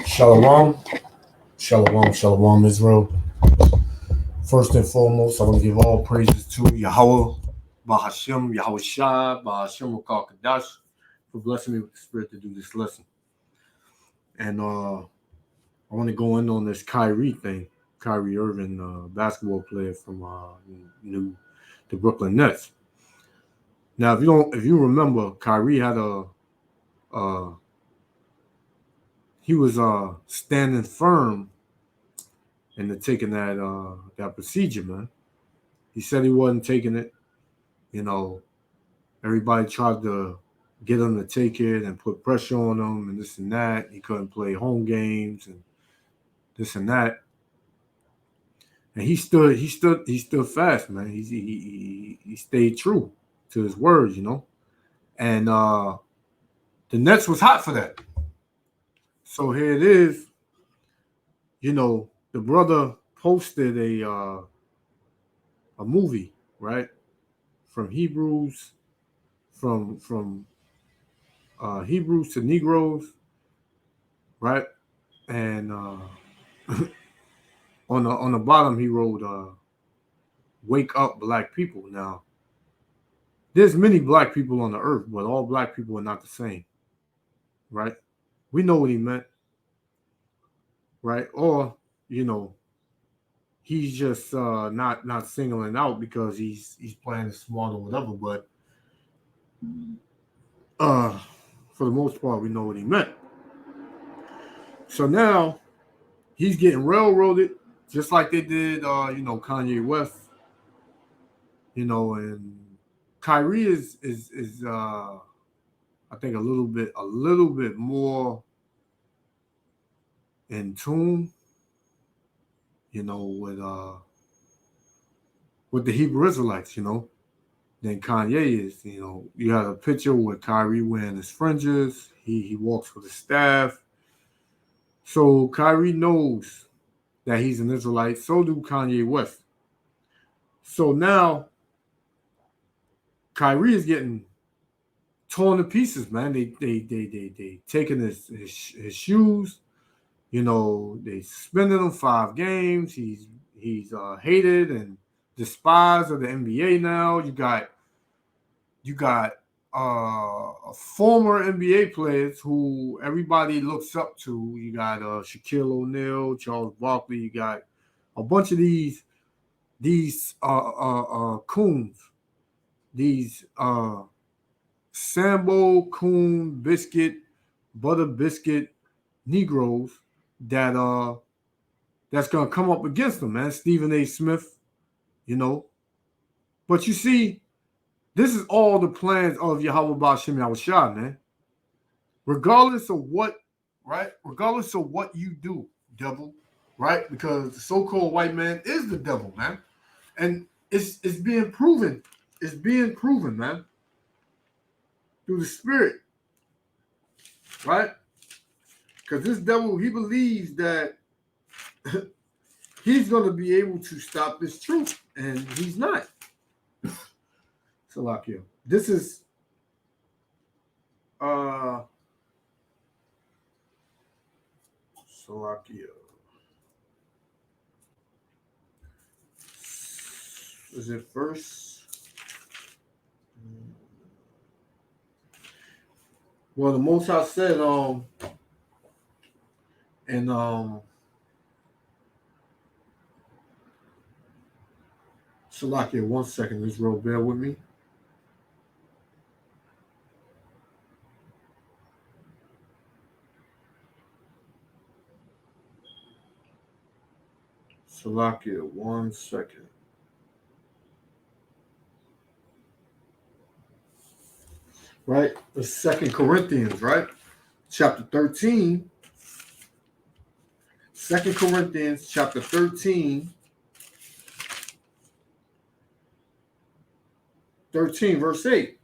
Shalom, shalom, Israel. First and foremost, I want to give all praises to Yahweh, Bahashem, Yahweh Shai, Bahashem Wakal Kadash, for blessing me with the spirit to do this lesson. And I want to go in on this Kyrie thing, Kyrie Irving, basketball player from the Brooklyn Nets. Now, if you remember, Kyrie had he was standing firm into taking that procedure, man. He said he wasn't taking it. Everybody tried to get him to take it and put pressure on him and this and that. He couldn't play home games and this and that. And he stood fast, man. He stayed true to his words, And the Nets was hot for that. So here it is. The brother posted a movie, right? From Hebrews to Negroes, right? And on the bottom he wrote "Wake up, black people." Now, there's many black people on the earth, but all black people are not the same, right? We know what he meant, right? Or he's just not singling out because he's playing smart or whatever. But for the most part, we know what he meant. So now he's getting railroaded, just like they did, Kanye West, and Kyrie is I think a little bit more in tune, with the Hebrew Israelites, than Kanye is. You had a picture with Kyrie wearing his fringes. He walks with his staff. So Kyrie knows that he's an Israelite. So do Kanye West. So now Kyrie is getting torn to pieces, man. They taking his shoes. They suspended him 5 games. He's hated and despised of the NBA now. You got former NBA players who everybody looks up to. You got Shaquille O'Neal, Charles Barkley. You got a bunch of these coons, these Sambo, coon, biscuit, butter biscuit Negroes that's gonna come up against them, man. Stephen A. Smith, But you see, this is all the plans of Yahweh Ba'Shem Yahweh Shah, man. Regardless of what you do, devil, right? Because the so-called white man is the devil, man. And it's being proven. It's being proven, man. Through the spirit. Right? Because this devil, he believes that he's going to be able to stop this truth. And he's not. Salakia. This is Salakia. Is it verse? Well, the Most High said, Salakia, 1 second, Israel, bear with me. Salakia, 1 second. Right? The 2 Corinthians, right? Chapter 13. 2 Corinthians, chapter 13. 13, verse 8.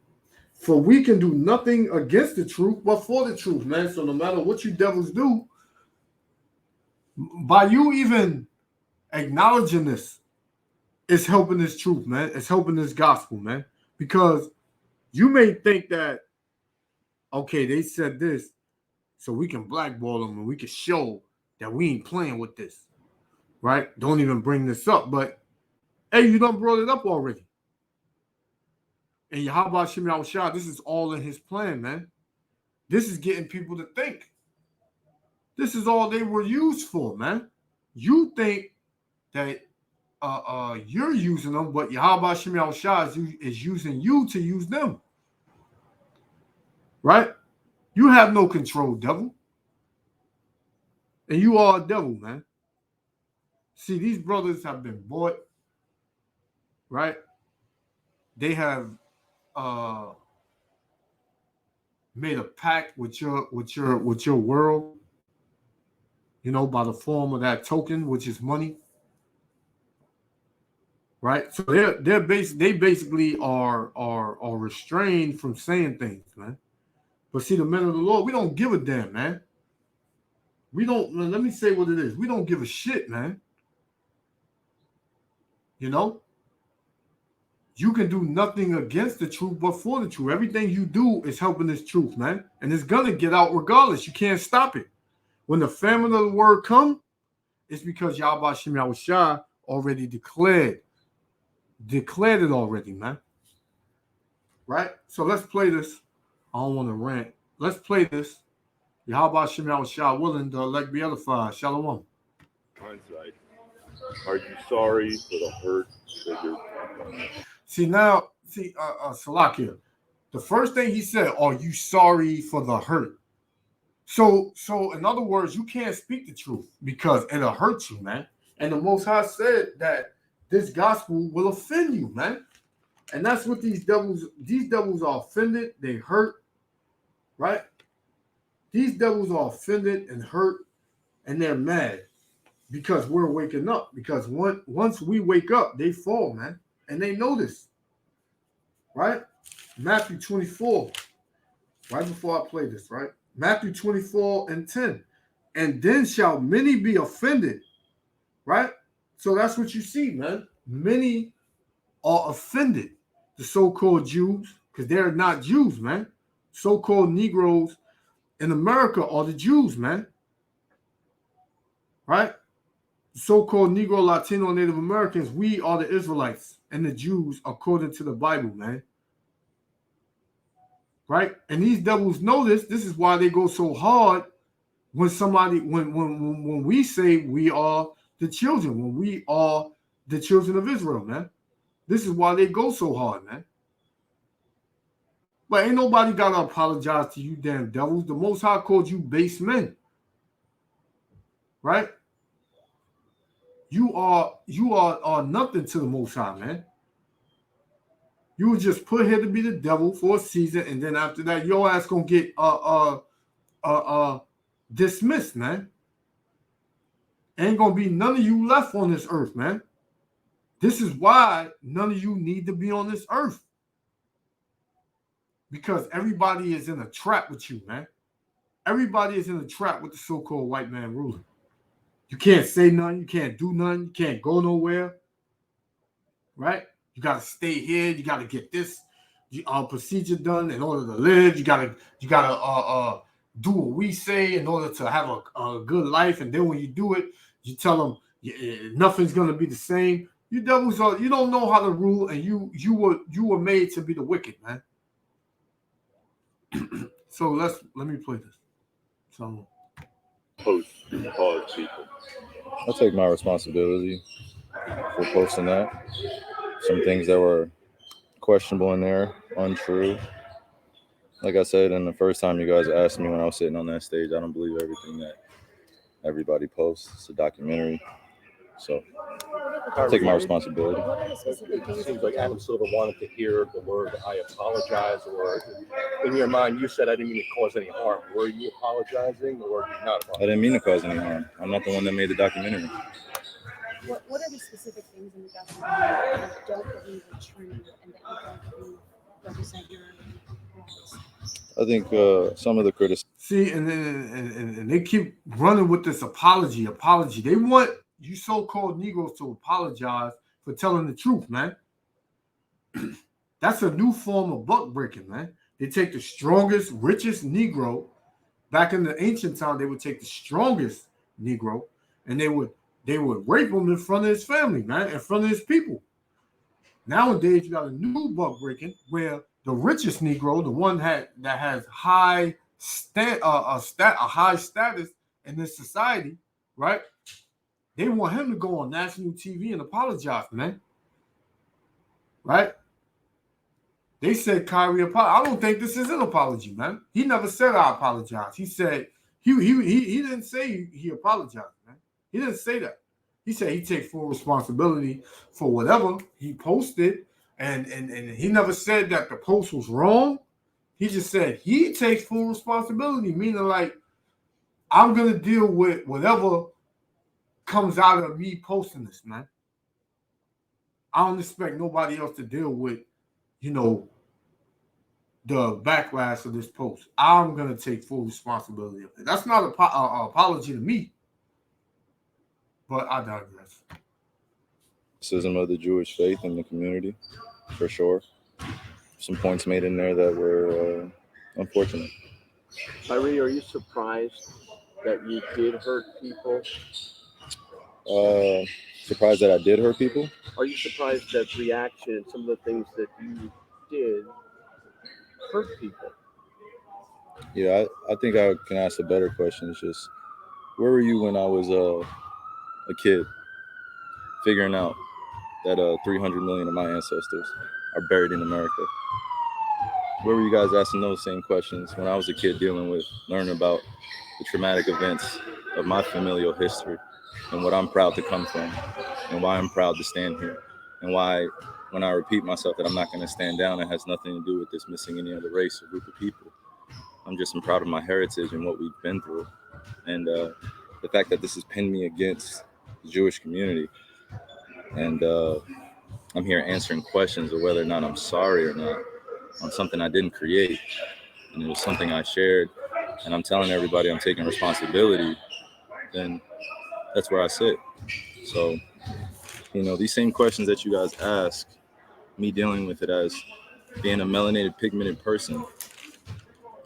For we can do nothing against the truth, but for the truth, man. So no matter what you devils do, by you even acknowledging this, it's helping this truth, man. It's helping this gospel, man. Because you may think that, okay, they said this, so we can blackball them and we can show that we ain't playing with this, right? Don't even bring this up. But, hey, you done brought it up already. And Yahweh Shem Yahushua, this is all in his plan, man. This is getting people to think. This is all they were used for, man. You think that you're using them, but Yahweh Shem Yahushua is using you to use them. Right? You have no control, devil. And you are a devil, man. See, these brothers have been bought, right? They have made a pact with your world, you know, by the form of that token, which is money. Right? So they basically are restrained from saying things, man. But see, the men of the Lord, we don't give a damn, man. We don't, let me say what it is. We don't give a shit, man. You know? You can do nothing against the truth but for the truth. Everything you do is helping this truth, man. And it's going to get out regardless. You can't stop it. When the famine of the word come, it's because Yahweh Shem Yahushua already declared it already, man. Right? So let's play this. I don't want to rant. Let's play this. Yahweh Shem Yahushua willing, the elect be edified. Shalom. Hindsight. Are you sorry for the hurt that you're... Salakia. The first thing he said, are you sorry for the hurt? So in other words, you can't speak the truth because it'll hurt you, man. And the Most High said that this gospel will offend you, man. And that's what these devils are offended. They hurt, right? These devils are offended and hurt, and they're mad because we're waking up. Because once we wake up, they fall, man. And they know this, right? Matthew 24, right before I play this, right? Matthew 24:10. And then shall many be offended, right? So that's what you see, man. Many are offended, the so-called Jews, because they're not Jews, man. So-called Negroes in America are the Jews, man. Right? So-called Negro, Latino, Native Americans, we are the Israelites and the Jews according to the Bible, man. Right? And these devils know this. This is why they go so hard when we say we are the children, when we are the children of Israel, man. This is why they go so hard, man. But ain't nobody got to apologize to you damn devils. The Most High called you base men. Right? You are nothing to the Most High, man. You were just put here to be the devil for a season, and then after that, your ass gonna get dismissed, man. Ain't gonna be none of you left on this earth, man. This is why none of you need to be on this earth. Because everybody is in a trap with you, man. Everybody is in a trap with the so-called white man ruler. You can't say nothing. You can't do nothing. You can't go nowhere. Right? You got to stay here. You got to get this procedure done in order to live. You got to do what we say in order to have a good life. And then when you do it, you tell them nothing's going to be the same. You devils you don't know how to rule, and you were made to be the wicked, man. So let me play this. So Post people. I'll take my responsibility for posting that. Some things that were questionable in there, untrue. Like I said, and the first time you guys asked me when I was sitting on that stage, I don't believe everything that everybody posts. It's a documentary. So I'll take my responsibility. It seems like Adam Silver wanted to hear the word "I apologize," or in your mind, you said, "I didn't mean to cause any harm." Were you apologizing, or did you not apologize? I didn't mean to cause any harm. I'm not the one that made the documentary. What are the specific things in the documentary that you don't believe are true and that you don't believe represent your rights? I think some of the criticism. See, and they keep running with this apology. They want you so-called Negroes to apologize for telling the truth, man. That's a new form of buck breaking, man. They take the strongest, richest Negro Back in the ancient time, they would take the strongest Negro and they would rape him in front of his family, man, in front of his people. Nowadays, you got a new buck breaking where the richest Negro, the one that has high a high status in this society, right? They want him to go on national TV and apologize, man. Right? They said Kyrie apologized. I don't think this is an apology, man. He never said I apologize. He said he didn't say he apologized, man. He didn't say that. He said he takes full responsibility for whatever he posted, and he never said that the post was wrong. He just said he takes full responsibility, meaning like I'm gonna deal with whatever comes out of me posting this, man. I don't expect nobody else to deal with, the backlash of this post. I'm gonna take full responsibility of it. That's not an apology to me, but I digress. Criticism of the Jewish faith in the community, for sure. Some points made in there that were unfortunate. Kyrie, are you surprised that you did hurt people? Surprised that I did hurt people. Are you surprised that reaction and some of the things that you did hurt people? Yeah, I think I can ask a better question. It's just, where were you when I was a kid, figuring out that 300 million of my ancestors are buried in America? Where were you guys asking those same questions when I was a kid, learning about the traumatic events of my familial history and what I'm proud to come from and why I'm proud to stand here and why, when I repeat myself that I'm not going to stand down, it has nothing to do with dismissing any other race or group of people. I'm proud of my heritage and what we've been through. And the fact that this has pinned me against the Jewish community. And I'm here answering questions of whether or not I'm sorry or not on something I didn't create. And it was something I shared. And I'm telling everybody I'm taking responsibility. Then that's where I sit. So, these same questions that you guys ask, me dealing with it as being a melanated, pigmented person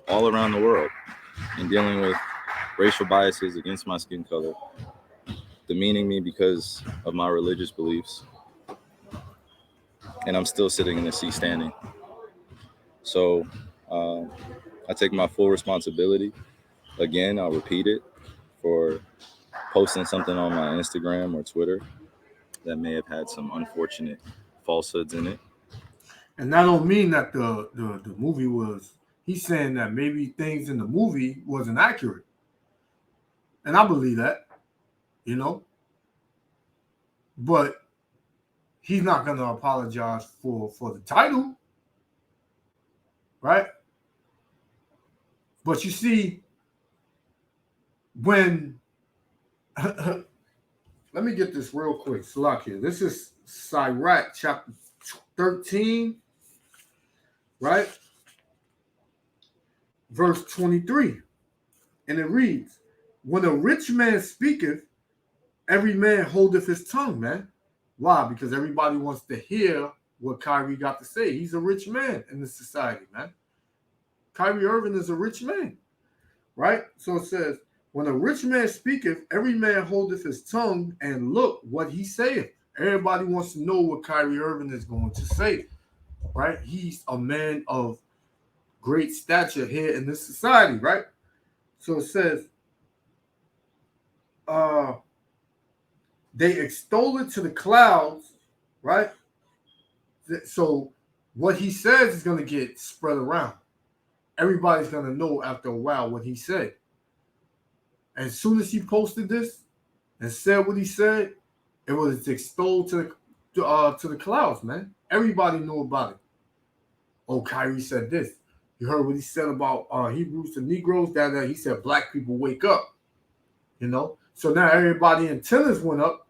all around the world and dealing with racial biases against my skin color, demeaning me because of my religious beliefs. And I'm still sitting in the seat standing. So I take my full responsibility. Again, I'll repeat it, for posting something on my Instagram or Twitter that may have had some unfortunate falsehoods in it. And that don't mean that the movie was, he's saying that maybe things in the movie wasn't accurate. And I believe that, But he's not going to apologize for the title, right? But you see, when let me get this real quick. Salak here. This is Sirach chapter 13, right? Verse 23. And it reads, when a rich man speaketh, every man holdeth his tongue, man. Why? Because everybody wants to hear what Kyrie got to say. He's a rich man in this society, man. Kyrie Irving is a rich man, right? So it says, when a rich man speaketh, every man holdeth his tongue, and look what he saith. Everybody wants to know what Kyrie Irving is going to say, right? He's a man of great stature here in this society, right? So it says, they extol it to the clouds, right? So what he says is going to get spread around. Everybody's going to know after a while what he said. As soon as he posted this and said what he said, it was extolled to the clouds, man. Everybody knew about it. Oh, Kyrie said this. You heard what he said about Hebrews to Negroes? That he said black people wake up. So now everybody antennas went up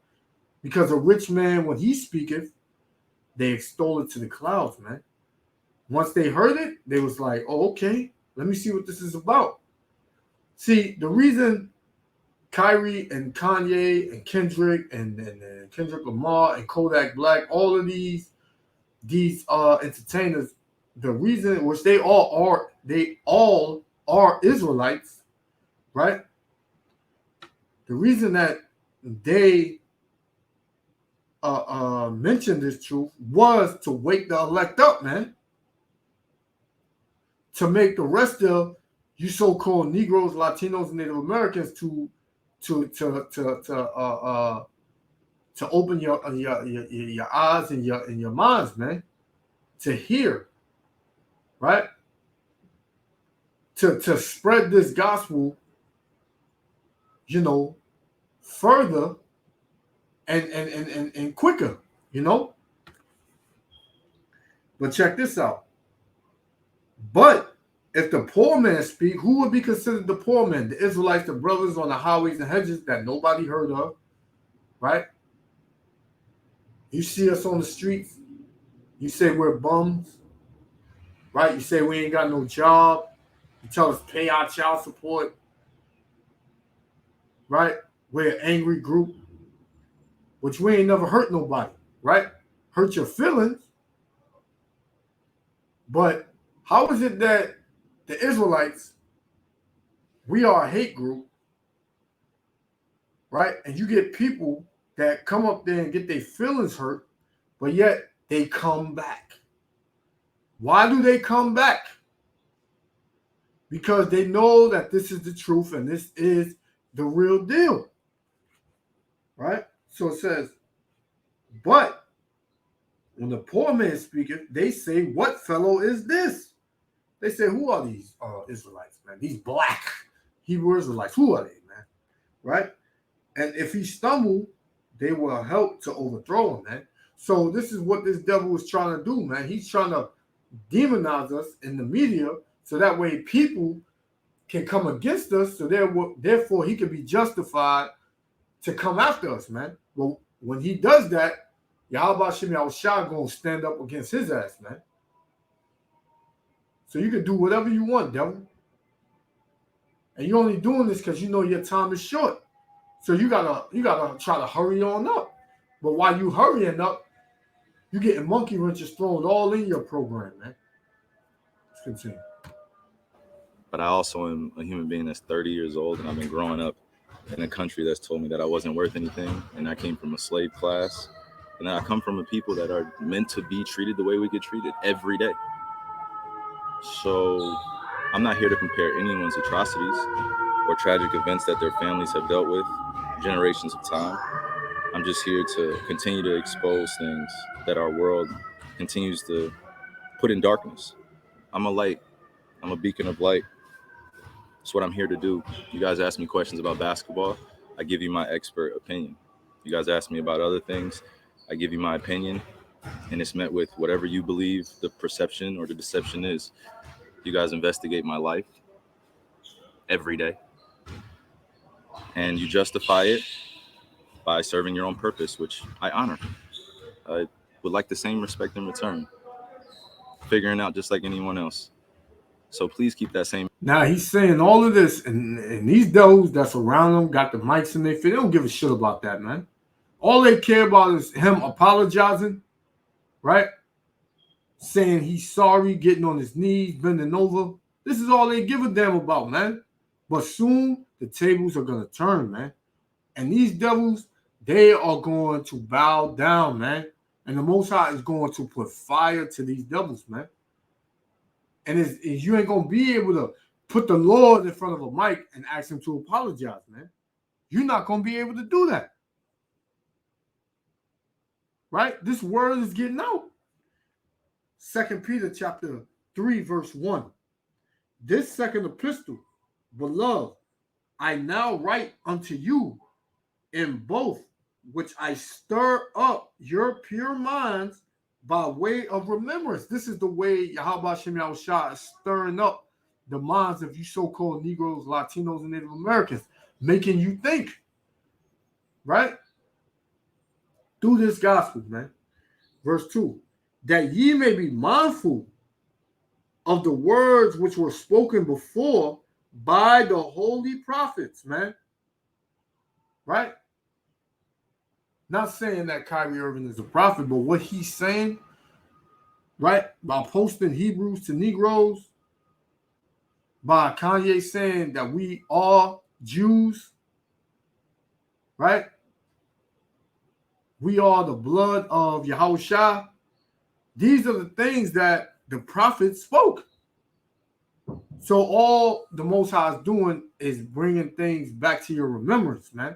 because a rich man, when he speaketh, they extol it to the clouds, man. Once they heard it, they was like, oh, okay, let me see what this is about. See, the reason Kyrie and Kanye and Kendrick and Kendrick Lamar and Kodak Black, all of these entertainers, the reason which they all are Israelites, right? The reason that they mentioned this truth was to wake the elect up, man. To make the rest of you so-called Negroes, Latinos, and Native Americans to open your eyes and your minds, man, to hear, right? To spread this gospel, you know, further and quicker, you know. But check this out. But if the poor man speak, who would be considered the poor man? The Israelites, the brothers on the highways and hedges that nobody heard of, right? You see us on the streets, you say we're bums, right? You say we ain't got no job. You tell us pay our child support, right? We're an angry group, which we ain't never hurt nobody, right? Hurt your feelings. But how is it that the Israelites, we are a hate group, right? And you get people that come up there and get their feelings hurt, but yet they come back. Why do they come back? Because they know that this is the truth and this is the real deal, right? So it says, but when the poor man speaketh, they say, what fellow is this? They say, who are these Israelites, man? These black Hebrew Israelites, who are they, man? Right? And if he stumble, they will help to overthrow him, man. So this is what this devil is trying to do, man. He's trying to demonize us in the media so that way people can come against us, so therefore he can be justified to come after us, man. Well, when he does that, Yahweh Shem Yahushua gonna stand up against his ass, man. So you can do whatever you want, devil. And you're only doing this because you know your time is short. So you gotta try to hurry on up. But while you hurrying up, you getting monkey wrenches thrown all in your program, man. Let's continue. But I also am a human being that's 30 years old, and I've been growing up in a country that's told me that I wasn't worth anything, and I came from a slave class, and then I come from a people that are meant to be treated the way we get treated every day. So I'm not here to compare anyone's atrocities or tragic events that their families have dealt with generations of time. I'm just here to continue to expose things that our world continues to put in darkness. I'm a light. I'm a beacon of light. That's what I'm here to do. You guys ask me questions about basketball, I give you my expert opinion. You guys ask me about other things, I give you my opinion, and it's met with whatever you believe the perception or the deception is. You guys investigate my life every day, and you justify it by serving your own purpose, which I honor. I would like the same respect in return, figuring out just like anyone else. So please keep that same. Now he's saying all of this, and these devils that's around him got the mics in their face. They don't give a shit about that, man. All they care about is him apologizing, right? Saying he's sorry, getting on his knees, bending over. This is all they give a damn about, man. But soon the tables are gonna turn, man. And these devils, they are going to bow down, man. And the Most High is going to put fire to these devils, man. And you ain't going to be able to put the Lord in front of a mic and ask him to apologize, man. You're not going to be able to do that. Right? This word is getting out. 2 Peter chapter 3, verse 1. This second epistle, beloved, I now write unto you in both, which I stir up your pure minds by way of remembrance. This is the way Yahweh Shem Yahushua is stirring up the minds of you so-called Negroes, Latinos, and Native Americans, making you think, right? Through this gospel, man. Verse 2, that ye may be mindful of the words which were spoken before by the holy prophets, man. Right? Not saying that Kyrie Irving is a prophet, but what he's saying, right, by posting Hebrews to Negroes, by Kanye saying that we are Jews, right? We are the blood of Yahushua. These are the things that the prophets spoke. So all the Most High is doing is bringing things back to your remembrance, man.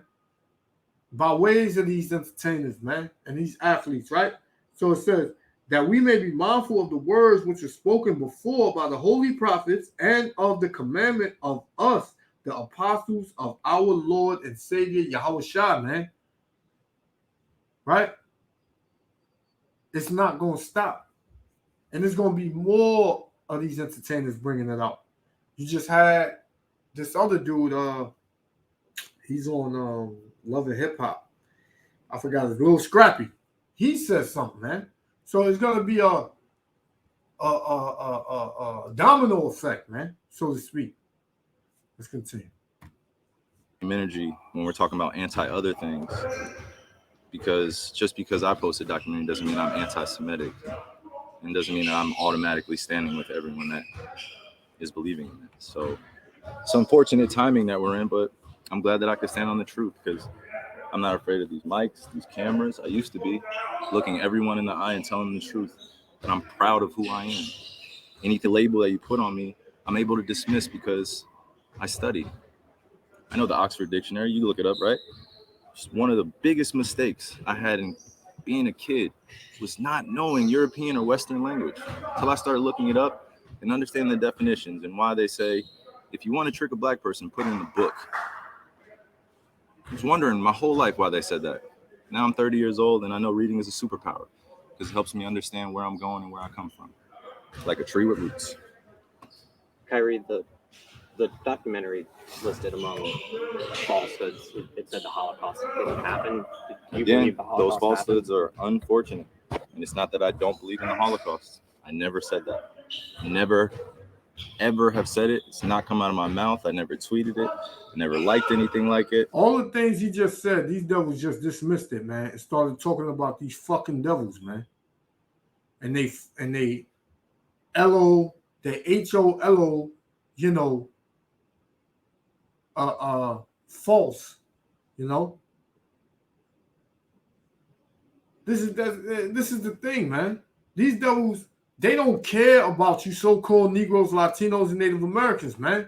By ways of these entertainers, man, and these athletes, right? So it says that we may be mindful of the words which were spoken before by the holy prophets and of the commandment of us, the apostles of our Lord and Savior Yahushua, man. Right? It's not going to stop. And there's going to be more of these entertainers bringing it out. You just had this other dude, he's on Love and Hip Hop. I forgot his Little Scrappy. He said something, man. So it's going to be a domino effect, man, so to speak. Let's continue. Energy when we're talking about anti-other things, because just because I post a documentary doesn't mean I'm anti-Semitic, and doesn't mean that I'm automatically standing with everyone that is believing in it. So it's unfortunate timing that we're in, but I'm glad that I could stand on the truth, because I'm not afraid of these mics, these cameras. I used to be looking everyone in the eye and telling them the truth, but I'm proud of who I am. Any label that you put on me, I'm able to dismiss because I studied. I know the Oxford Dictionary, you look it up, right? Just one of the biggest mistakes I had in being a kid was not knowing European or Western language until I started looking it up and understanding the definitions and why they say, if you want to trick a black person, put it in the book. I was wondering my whole life why they said that. Now I'm 30 years old and I know reading is a superpower because it helps me understand where I'm going and where I come from. Like a tree with roots. Kyrie, the documentary listed among falsehoods. It said the Holocaust didn't happen. Do you believe the Holocaust those falsehoods happened? are unfortunate. And it's not that I don't believe in the Holocaust. I never said that. Never, ever have said it. It's not come out of my mouth. I never tweeted it. I never liked anything like it. All the things he just said, these devils just dismissed it, man, and started talking about these fucking devils, man. And they L-O, they H-O-L-O, you know, false, you know. This is the thing, man. These devils, they don't care about you so-called Negroes, Latinos, and Native Americans, man.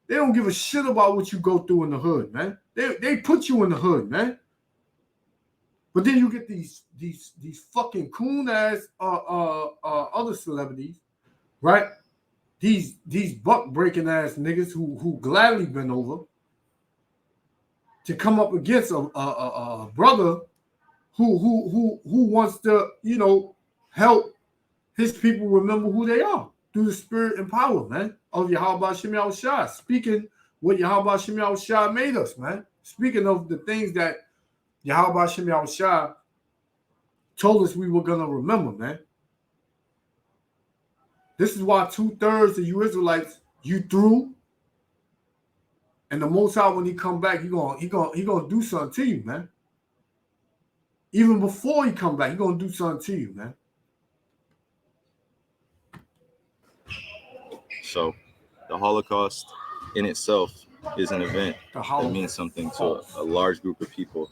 They don't give a shit about what you go through in the hood, man. They put you in the hood, man. But then you get these fucking coon ass other celebrities, right? These buck breaking ass niggas who gladly been over to come up against a brother who wants to, you know, help his people remember who they are through the spirit and power, man, of Yahweh Shem Yahushua. Speaking what Yahweh Shem Yahushua made us, man. Speaking of the things that Yahweh Shem Yahushua told us we were going to remember, man. This is why 2/3 of you Israelites, you through. And the Most High, when he come back, he gonna do something to you, man. Even before he come back, he gonna do something to you, man. So the Holocaust in itself is an event that means something to a large group of people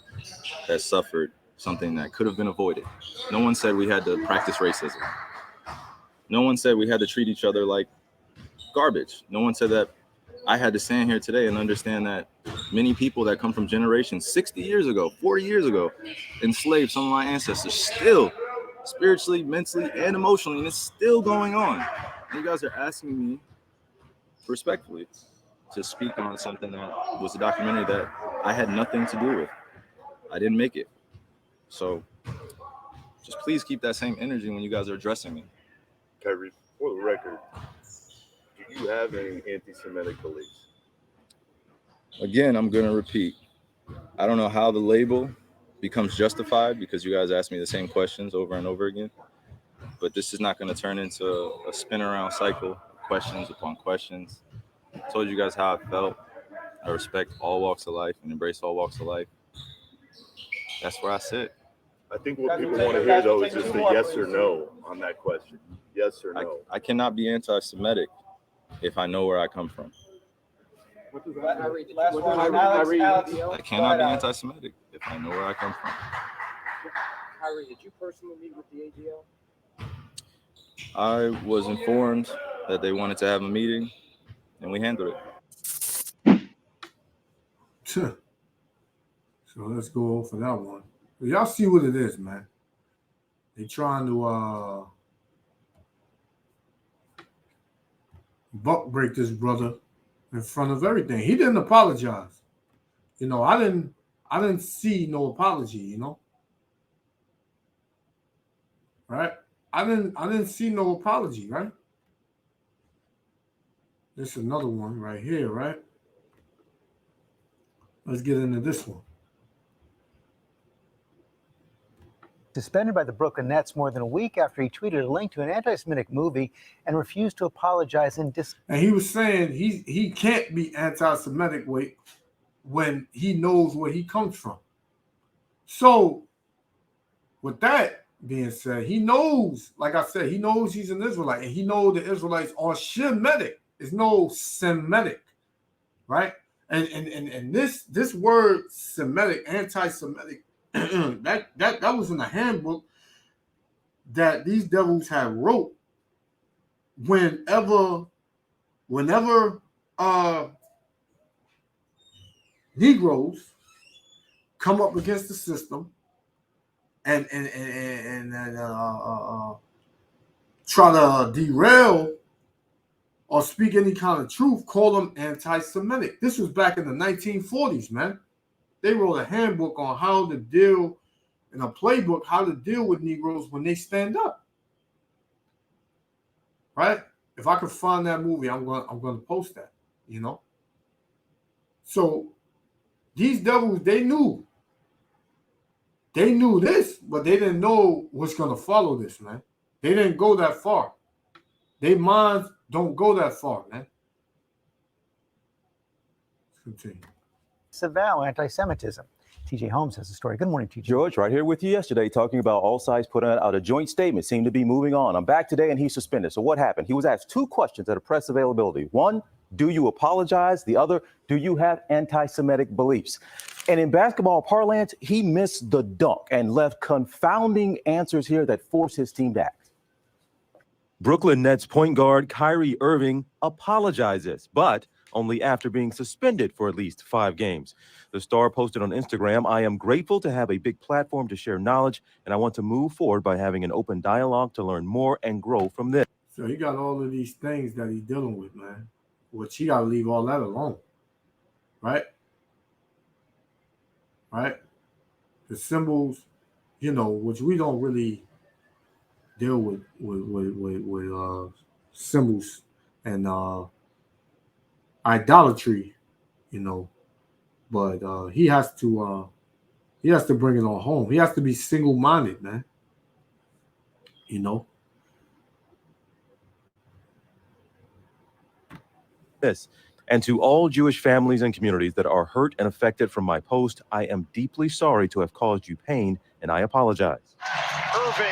that suffered something that could have been avoided. No one said we had to practice racism. No one said we had to treat each other like garbage. No one said that I had to stand here today and understand that many people that come from generations 60 years ago, 40 years ago, enslaved some of my ancestors, still spiritually, mentally, and emotionally, and it's still going on. And you guys are asking me respectfully to speak on something that was a documentary that I had nothing to do with. I didn't make it. So just please keep that same energy when you guys are addressing me. Kyrie, for the record, do you have any anti-Semitic beliefs? Again, I'm going to repeat. I don't know how the label becomes justified because you guys ask me the same questions over and over again. But this is not going to turn into a spin around cycle, questions upon questions. I told you guys how I felt. I respect all walks of life and embrace all walks of life. That's where I sit. I think what people want to hear, though, is just a yes or no on that question. Yes or no. I cannot be anti-Semitic if I know where I come from. I cannot be anti-Semitic if I know where I come from. Kyrie, did you personally meet with the AGL? I was informed that they wanted to have a meeting, and we handled it. So let's go for that one. Y'all see what it is, man. They trying to buck break this brother in front of everything. He didn't apologize. You know, I didn't see no apology, you know. Right? I didn't see no apology, right? This is another one right here, right? Let's get into this one. Suspended by the Brooklyn Nets more than a week after he tweeted a link to an anti-Semitic movie and refused to apologize in And he was saying he can't be anti-Semitic when he knows where he comes from. So, with that being said, he knows, like I said, he knows he's an Israelite, and he knows the Israelites are Shemitic. It's no Semitic, right? And this word Semitic, anti-Semitic, that was in the handbook that these devils had wrote whenever Negroes come up against the system and try to derail or speak any kind of truth, call them anti-Semitic. This was back in the 1940s, man. They wrote a handbook on how to deal, in a playbook, how to deal with Negroes when they stand up. Right? If I could find that movie, I'm going to post that, you know. So these devils, they knew this, but they didn't know what's going to follow this, man. They didn't go that far. Their minds don't go that far, man. Let's continue. disavow anti-Semitism. TJ Holmes has the story. Good morning, TJ. George, right here with you yesterday talking about all sides putting out a joint statement, seemed to be moving on. I'm back today and he's suspended. So what happened? He was asked two questions at a press availability. One, do you apologize? The other, do you have anti-Semitic beliefs? And in basketball parlance, he missed the dunk and left confounding answers here that forced his team to act. Brooklyn Nets point guard Kyrie Irving apologizes, but only after being suspended for at least 5 games. The star posted on Instagram, "I am grateful to have a big platform to share knowledge, and I want to move forward by having an open dialogue to learn more and grow from this." So he got all of these things that he's dealing with, man, which he got to leave all that alone, right? Right? The symbols, you know, which we don't really deal with symbols and idolatry, you know, but he has to bring it on home. He has to be single-minded, man. You know. This. And to all Jewish families and communities that are hurt and affected from my post, I am deeply sorry to have caused you pain, and I apologize. Irving.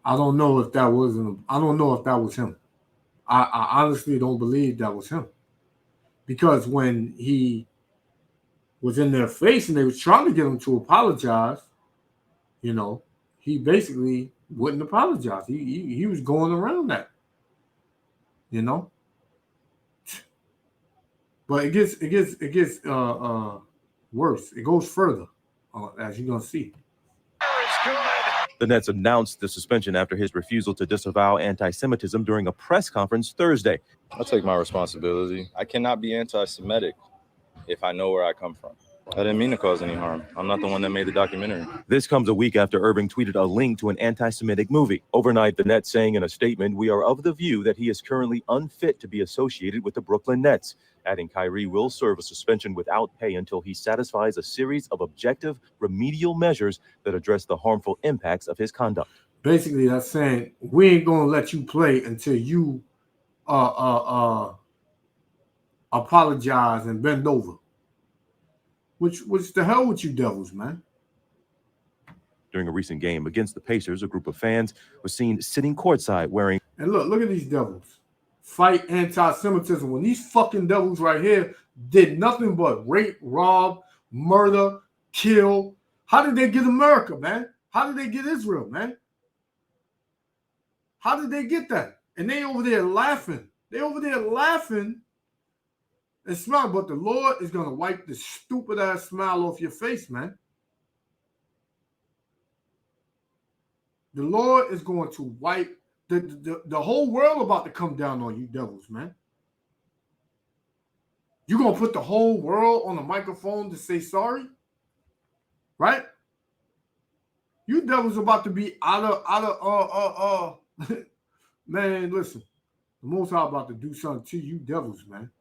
I don't know if that was him. I honestly don't believe that was him. Because when he was in their face and they was trying to get him to apologize, you know, he basically wouldn't apologize. He was going around that, you know. But it gets worse. It goes further, as you're gonna see. The Nets announced the suspension after his refusal to disavow anti-Semitism during a press conference Thursday. I'll take my responsibility. I cannot be anti-Semitic if I know where I come from. I didn't mean to cause any harm. I'm not the one that made the documentary. This comes a week after Irving tweeted a link to an anti-Semitic movie. Overnight, the Nets saying in a statement, "We are of the view that he is currently unfit to be associated with the Brooklyn Nets," adding Kyrie will serve a suspension without pay until he satisfies a series of objective remedial measures that address the harmful impacts of his conduct. Basically, that's saying we ain't gonna let you play until you apologize and bend over. Which the hell with you devils, man. During a recent game against the Pacers, a group of fans was seen sitting courtside wearing. And look at these devils. fight anti-Semitism. When these fucking devils right here did nothing but rape, rob, murder, kill. How did they get America, man? How did they get Israel, man? How did they get that? And they over there laughing. They over there laughing and smiling. But the Lord is going to wipe the stupid ass smile off your face, man. The Lord is going to wipe the whole world about to come down on you devils, man. You're going to put the whole world on the microphone to say sorry? Right? You devils about to be out of man, listen. The Most High about to do something to you devils, man.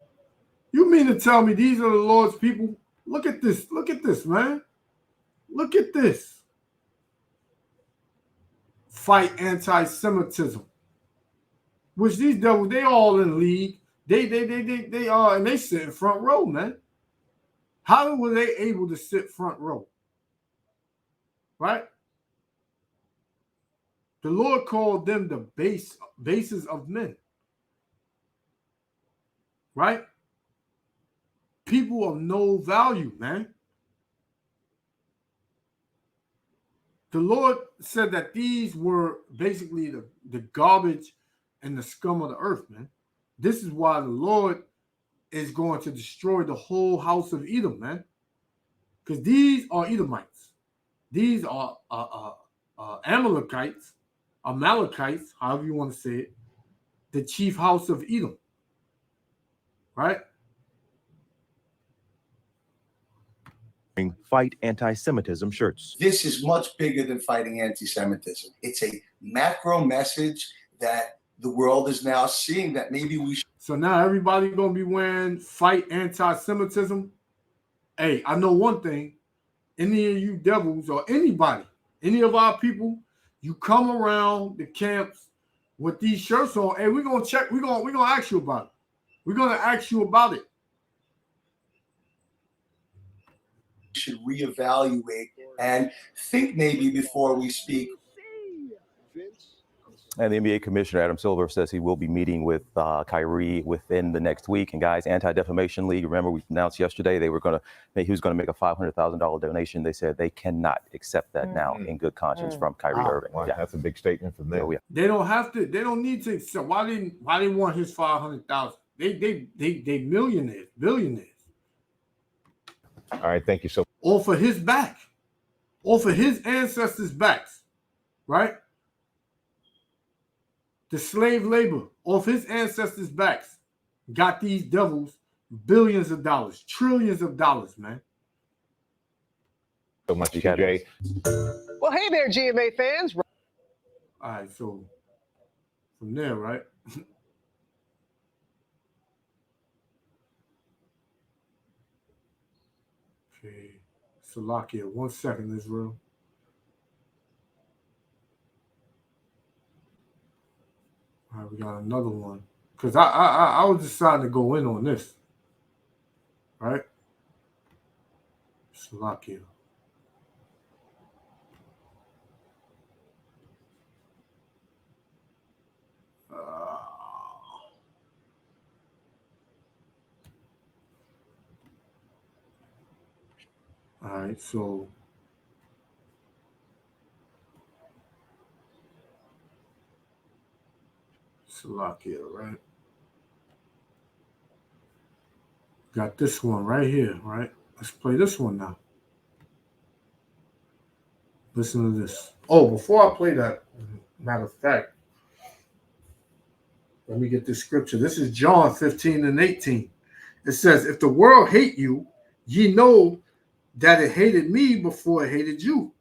You mean to tell me these are the Lord's people? Look at this. Look at this, man. Look at this. Fight anti-Semitism. Which these devils, they all in league. They are, and they sit in front row, man. How were they able to sit front row? Right? The Lord called them the bases of men. Right? People of no value, man. The Lord said that these were basically the garbage and the scum of the earth, man. This is why the Lord is going to destroy the whole house of Edom, man. Because these are Edomites. These are Amalekites, however you want to say it, the chief house of Edom. Right? Fight anti-Semitism shirts. This is much bigger than fighting anti-Semitism. It's a macro message that the world is now seeing that maybe we should. So now everybody going to be wearing fight anti-Semitism. Hey, I know one thing. Any of you devils or anybody, any of our people, you come around the camps with these shirts on, hey, we're going to check. We're going to ask you about it. We're going to ask you about it. Should reevaluate and think maybe before we speak. And the NBA commissioner, Adam Silver, says he will be meeting with Kyrie within the next week. And guys, Anti-Defamation League, remember we announced yesterday he was going to make a $500,000 donation. They said they cannot accept that now in good conscience from Kyrie Irving. Wow, yeah. That's a big statement from them. Yeah. They don't have to. They don't need to accept. Why they want his 500,000? They millionaires, billionaires. All right, thank you so much. Off of his back, off of his ancestors' backs, right? The slave labor off his ancestors' backs got these devils billions of dollars, trillions of dollars, man. So much, TJ. Well, hey there, GMA fans. All right, so from there, right? Okay, Salakia, 1 second, Israel. All right, we got another one. Because I was deciding to go in on this. Right? Salakia. All right, so Salakia, right? Got this one right here, right? Let's play this one now. Listen to this. Oh, before I play that, matter of fact, let me get this scripture. This is John 15:18. It says, if the world hate you, ye know that it hated me before it hated you.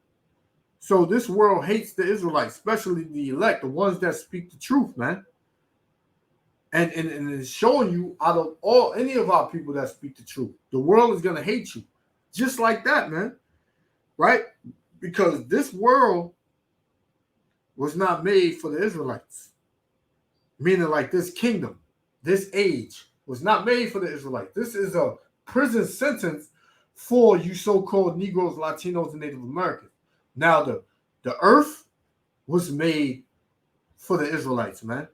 So this world hates the Israelites, especially the elect, the ones that speak the truth, man. And it's showing you out of any of our people that speak the truth, the world is going to hate you. Just like that, man. Right? Because this world was not made for the Israelites. Meaning like this kingdom, this age was not made for the Israelites. This is a prison sentence for you so-called Negroes, Latinos, and Native Americans. Now, the earth was made for the Israelites, man.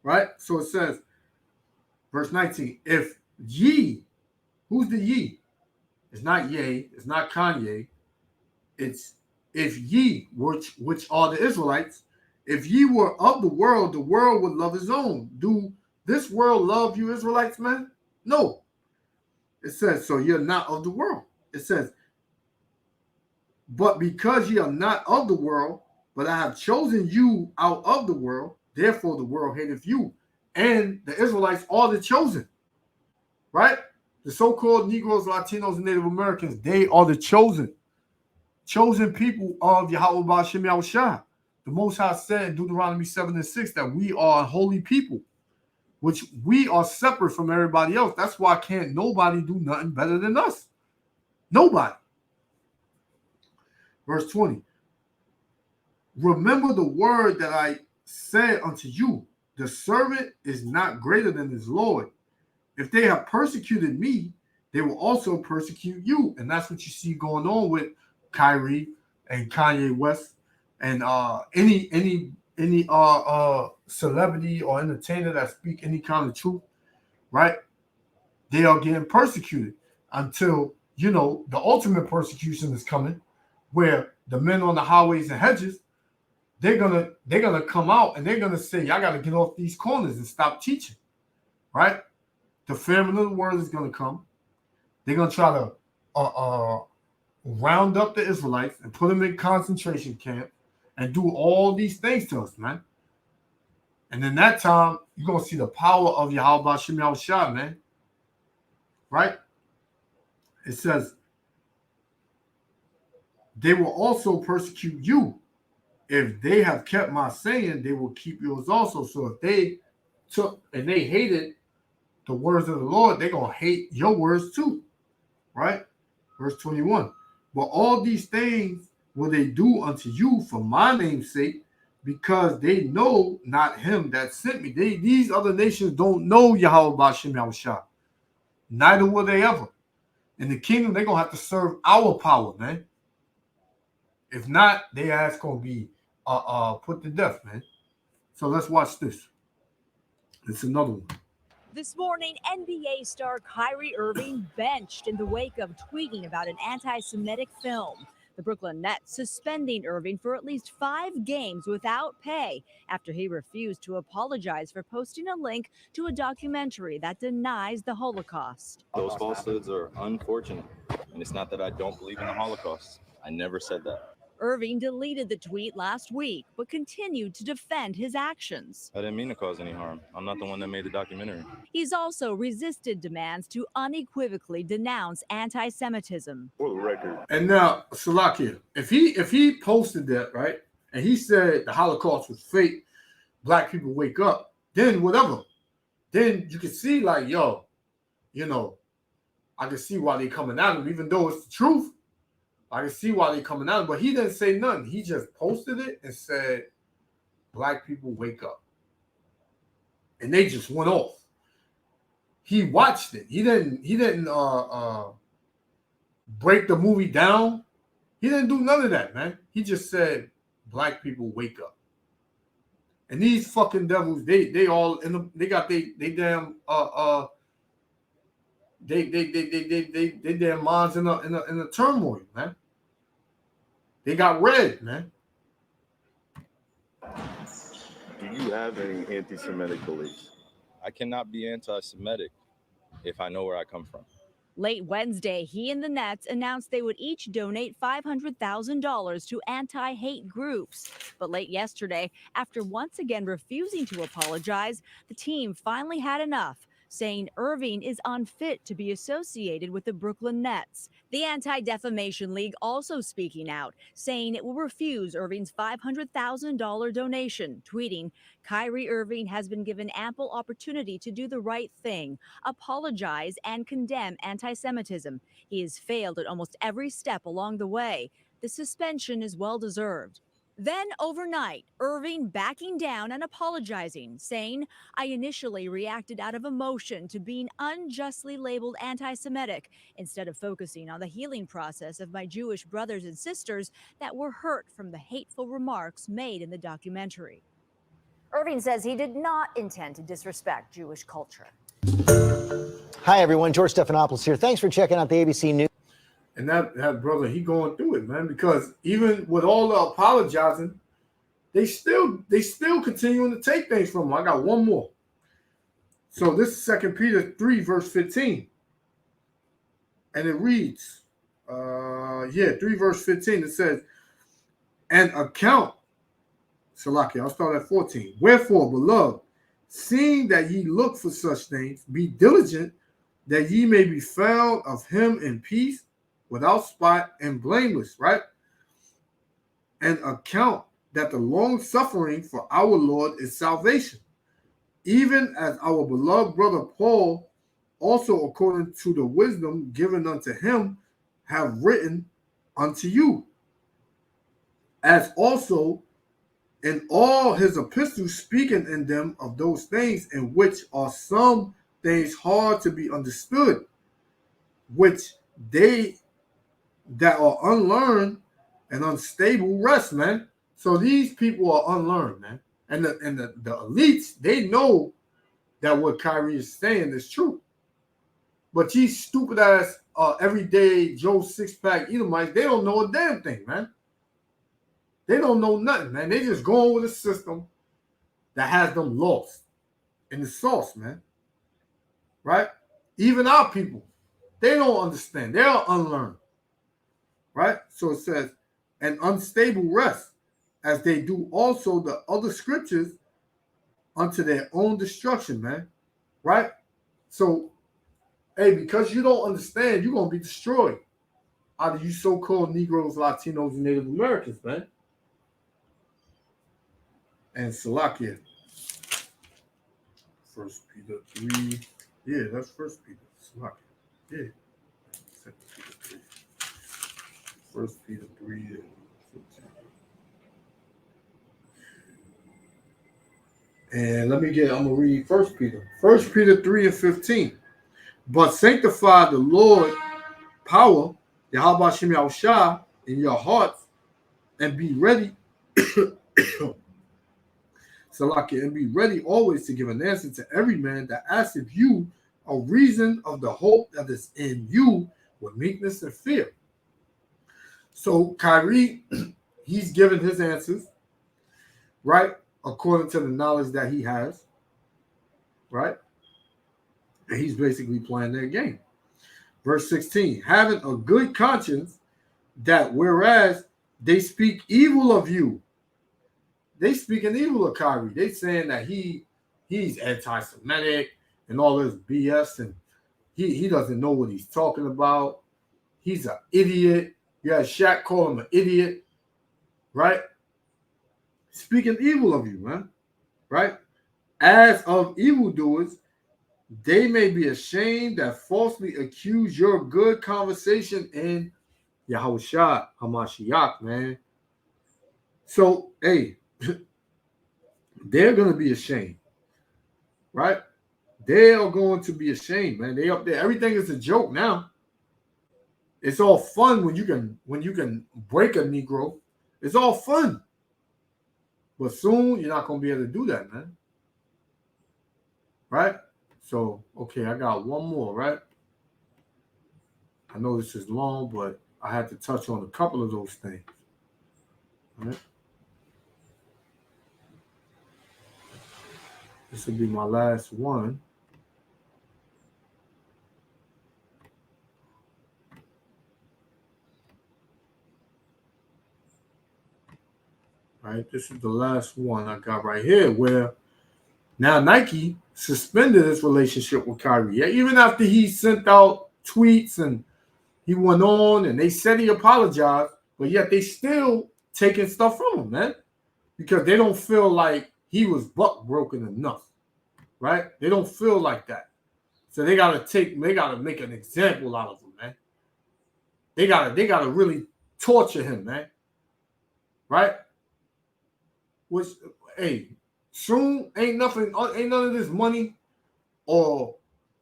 right? So it says, verse 19, if ye, who's the ye? It's not Ye, it's not Kanye. It's if ye, which are the Israelites, if ye were of the world would love his own. Do this world love you Israelites, man? No. It says, so you're not of the world. It says, but because ye are not of the world, but I have chosen you out of the world, therefore the world hateth you. And the Israelites are the chosen, right? The so-called Negroes, Latinos, and Native Americans, they are the chosen people of Yahweh Ba'ashem Yahushua. The Most High said in Deuteronomy 7:6 that we are a holy people, which we are separate from everybody else. That's why can't nobody do nothing better than us. Nobody. Verse 20. Remember the word that I said unto you, the servant is not greater than his Lord. If they have persecuted me, they will also persecute you. And that's what you see going on with Kyrie and Kanye West and any celebrity or entertainer that speak any kind of truth, right? They are getting persecuted until, you know, the ultimate persecution is coming, where the men on the highways and hedges, they're gonna come out and they're gonna say, y'all gotta get off these corners and stop teaching, right? The famine of the world is gonna come. They're gonna try to round up the Israelites and put them in concentration camp and do all these things to us, man. And in that time, you're gonna see the power of Yahweh Ba'ashem Yahushua, man. Right? It says, they will also persecute you. If they have kept my saying, they will keep yours also. So if they took and they hated the words of the Lord, they're gonna hate your words too. Right? Verse 21. But all these things will they do unto you for my name's sake, because they know not him that sent me. These other nations don't know Yahweh Ba'ashem Yahushua. Neither will they ever. In the kingdom, they're gonna have to serve our power, man. If not, their ass gonna be put to death, man. So let's watch this. It's another one. This morning, NBA star Kyrie Irving benched in the wake of tweeting about an anti-Semitic film. The Brooklyn Nets suspending Irving for at least 5 games without pay after he refused to apologize for posting a link to a documentary that denies the Holocaust. Those falsehoods are unfortunate. And it's not that I don't believe in the Holocaust. I never said that. Irving deleted the tweet last week, but continued to defend his actions. I didn't mean to cause any harm. I'm not the one that made the documentary. He's also resisted demands to unequivocally denounce anti-Semitism. For the record. And now, Salakia, if he posted that, right, and he said the Holocaust was fake, black people wake up, then whatever. Then you can see, like, yo, you know, I can see why they coming at him, even though it's the truth. I can see why they coming at him, but he didn't say nothing. He just posted it and said, black people wake up. And they just went off. He watched it. He didn't break the movie down. He didn't do none of that, man. He just said, black people wake up. And these fucking devils, they all in the, they got they damn they damn minds in a turmoil, man. They got red, man. Do you have any anti-Semitic beliefs? I cannot be anti-Semitic if I know where I come from. Late Wednesday, he and the Nets announced they would each donate $500,000 to anti-hate groups. But late yesterday, after once again refusing to apologize, the team finally had enough, saying Irving is unfit to be associated with the Brooklyn Nets. The Anti-Defamation League also speaking out, saying it will refuse Irving's $500,000 donation, tweeting, Kyrie Irving has been given ample opportunity to do the right thing, apologize, and condemn anti-Semitism. He has failed at almost every step along the way. The suspension is well-deserved. Then overnight, Irving backing down and apologizing, saying, I initially reacted out of emotion to being unjustly labeled anti-Semitic instead of focusing on the healing process of my Jewish brothers and sisters that were hurt from the hateful remarks made in the documentary. Irving says he did not intend to disrespect Jewish culture. Hi, everyone. George Stephanopoulos here. Thanks for checking out the ABC News. And that brother, he going through it, man, because even with all the apologizing, they still continuing to take things from him. I got one more. So this is 2 Peter 3, verse 15. And it reads, 3 verse 15, it says, and account, Salaki, I'll start at 14. Wherefore, beloved, seeing that ye look for such things, be diligent that ye may be found of him in peace, without spot and blameless, right? And account that the long suffering for our Lord is salvation, even as our beloved brother Paul, also according to the wisdom given unto him, have written unto you, as also in all his epistles, speaking in them of those things in which are some things hard to be understood, which they that are unlearned and unstable rest, man. So these people are unlearned, man. And the elites, they know that what Kyrie is saying is true. But these stupid ass everyday Joe six-pack Edomites, they don't know a damn thing, man. They don't know nothing, man. They just going with a system that has them lost in the sauce, man. Right? Even our people, they don't understand. They are unlearned. Right? So it says, an unstable rest, as they do also the other scriptures unto their own destruction, man. Right? So, hey, because you don't understand, you're going to be destroyed. Out of you so-called Negroes, Latinos, and Native Americans, man. And Salakia. 1 Peter 3. Yeah, that's 1 Peter. Salakia. Yeah. 2 Peter 3. 1 Peter 3 and 15. And I'm going to read 1 Peter. 1 Peter 3 and 15. But sanctify the Lord power, Yahweh Shem Yahushua, in your hearts, and be ready. Salakia, and be ready always to give an answer to every man that asks of you a reason of the hope that is in you with meekness and fear. So Kyrie, he's giving his answers, right, according to the knowledge that he has, right? And he's basically playing their game. Verse 16, having a good conscience, that whereas they speak evil of you, they speaking evil of Kyrie. They saying that he's anti-Semitic and all this BS, and he doesn't know what he's talking about. He's an idiot. You had Shaq call him an idiot, right? Speaking evil of you, man, right? As of evildoers, they may be ashamed that falsely accuse your good conversation in Yahushua HaMashiach, man. So, hey, they're going to be ashamed, right? They are going to be ashamed, man. They up there. Everything is a joke now. It's all fun when you can break a Negro. It's all fun. But soon you're not going to be able to do that, man. Right? So, okay, I got one more, right? I know this is long, but I had to touch on a couple of those things. All right? This will be my last one. Right, this is the last one I got right here, where now Nike suspended his relationship with Kyrie. Yeah, even after he sent out tweets and he went on and they said he apologized, but yet they still taking stuff from him, man, because they don't feel like he was buck broken enough, right? They don't feel like that, so they gotta make an example out of him, man. They gotta really torture him, man, right? Which, hey, soon ain't none of this money or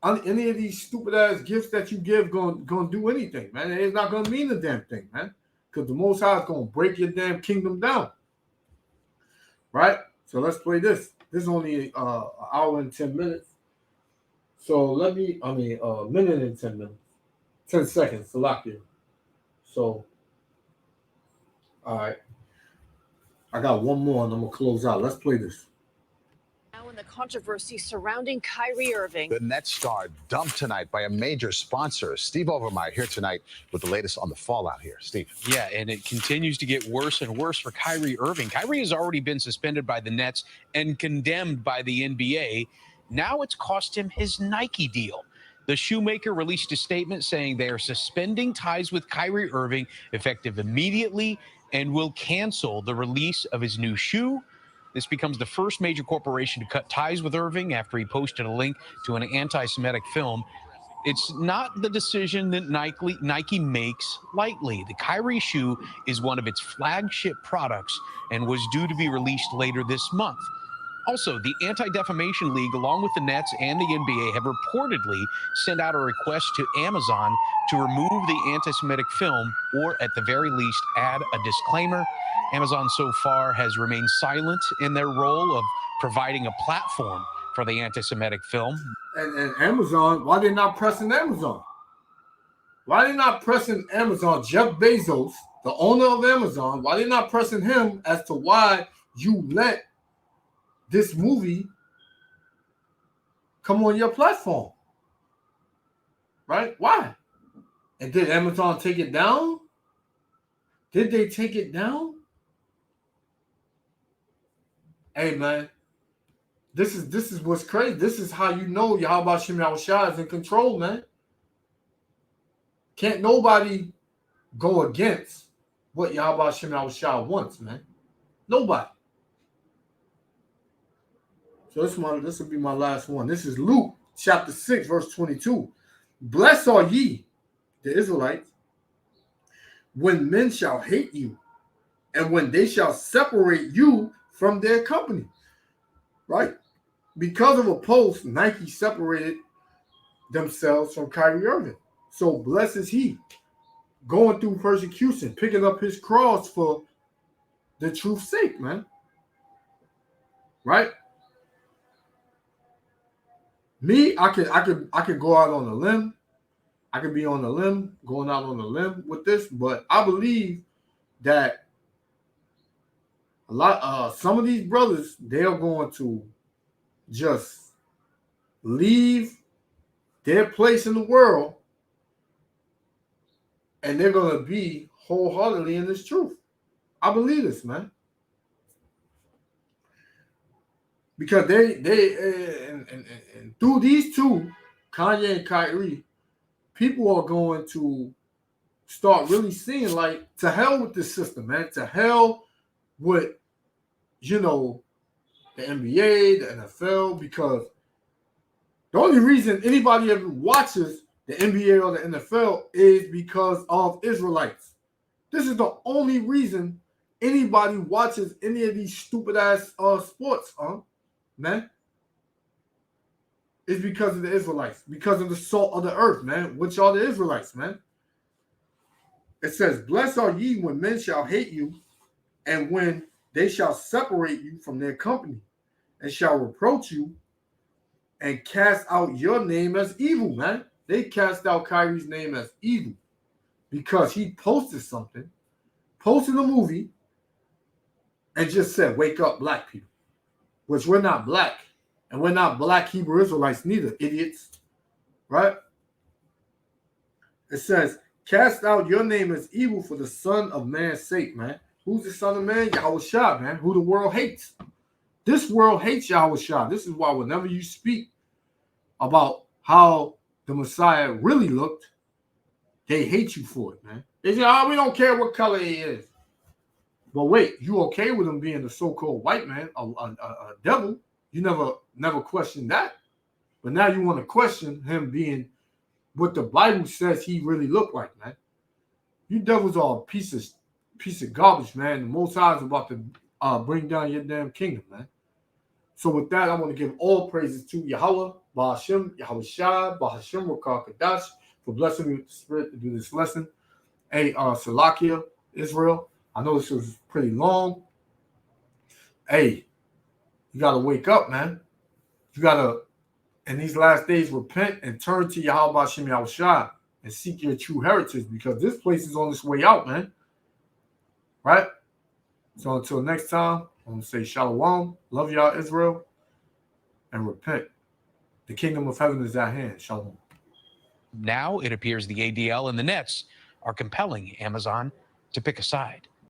any of these stupid ass gifts that you give gonna do anything, man. It's not gonna mean a damn thing, man. Because the Most High is gonna break your damn kingdom down, right? So let's play this. This is only an hour and 10 minutes. So a minute and 10 minutes. 10 seconds to lock you. So, all right. I got one more and I'm going to close out. Let's play this. Now in the controversy surrounding Kyrie Irving. The Nets star dumped tonight by a major sponsor. Steve Overmeyer here tonight with the latest on the fallout here. Steve. Yeah, and it continues to get worse and worse for Kyrie Irving. Kyrie has already been suspended by the Nets and condemned by the NBA. Now it's cost him his Nike deal. The shoemaker released a statement saying they are suspending ties with Kyrie Irving effective immediately and will cancel the release of his new shoe. This becomes the first major corporation to cut ties with Irving after he posted a link to an anti-Semitic film. It's not the decision that Nike makes lightly. The Kyrie shoe is one of its flagship products and was due to be released later this month. Also, the Anti-Defamation League, along with the Nets and the NBA, have reportedly sent out a request to Amazon to remove the anti-Semitic film or, at the very least, add a disclaimer. Amazon so far has remained silent in their role of providing a platform for the anti-Semitic film. And Amazon, why they not pressing Amazon? Why they not pressing Amazon? Jeff Bezos, the owner of Amazon, why they not pressing him as to why you let this movie come on your platform? Right? Why? And did Amazon take it down? Did they take it down? Hey, man. This is what's crazy. This is how you know Yahweh Shem Yahushua is in control, man. Can't nobody go against what Yahweh Shem Yahushua wants, man. Nobody. So this will be my last one. This is Luke chapter 6, verse 22. Blessed are ye, the Israelites, when men shall hate you, and when they shall separate you from their company. Right? Because of a post, Nike separated themselves from Kyrie Irving. So blessed is he, going through persecution, picking up his cross for the truth's sake, man. Right? Me, I could go out on a limb. I could be on a limb, going out on a limb with this, but I believe that some of these brothers, they are going to just leave their place in the world and they're going to be wholeheartedly in this truth. I believe this, man. Because and through these two, Kanye and Kyrie, people are going to start really seeing, like, to hell with this system, man. To hell with, the NBA, the NFL, because the only reason anybody ever watches the NBA or the NFL is because of Israelites. This is the only reason anybody watches any of these stupid ass sports, man. It's because of the Israelites, because of the salt of the earth, man, which are the Israelites, man. It says, blessed are ye when men shall hate you, and when they shall separate you from their company, and shall reproach you, and cast out your name as evil, man. They cast out Kyrie's name as evil because he posted something, posted a movie, and just said, wake up, black people, which we're not black. And we're not black Hebrew Israelites neither, idiots. Right? It says, cast out your name as evil for the Son of Man's sake, man. Who's the Son of Man? Yahushua, man, who the world hates. This world hates Yahushua. This is why whenever you speak about how the Messiah really looked, they hate you for it, man. They say, we don't care what color he is. But wait, you okay with him being a so-called white man, a devil? You never questioned that. But now you want to question him being what the Bible says he really looked like, man. You devils are a piece of garbage, man. The Most High is about to bring down your damn kingdom, man. So with that, I want to give all praises to Yahweh, Ba'ashem, Yahushua, Ba'ashem, Rakah Kadash, for blessing me with the Spirit to do this lesson. Hey, Salakia, Israel, I know this was pretty long. Hey, You got to wake up, man. You got to, in these last days, repent and turn to Yahweh Hashem Yahushua and seek your true heritage, because this place is on its way out, man. Right? So until next time, I'm going to say Shalom, love y'all, Israel, and repent. The kingdom of heaven is at hand. Shalom. Now it appears the ADL and the Nets are compelling Amazon to pick a side.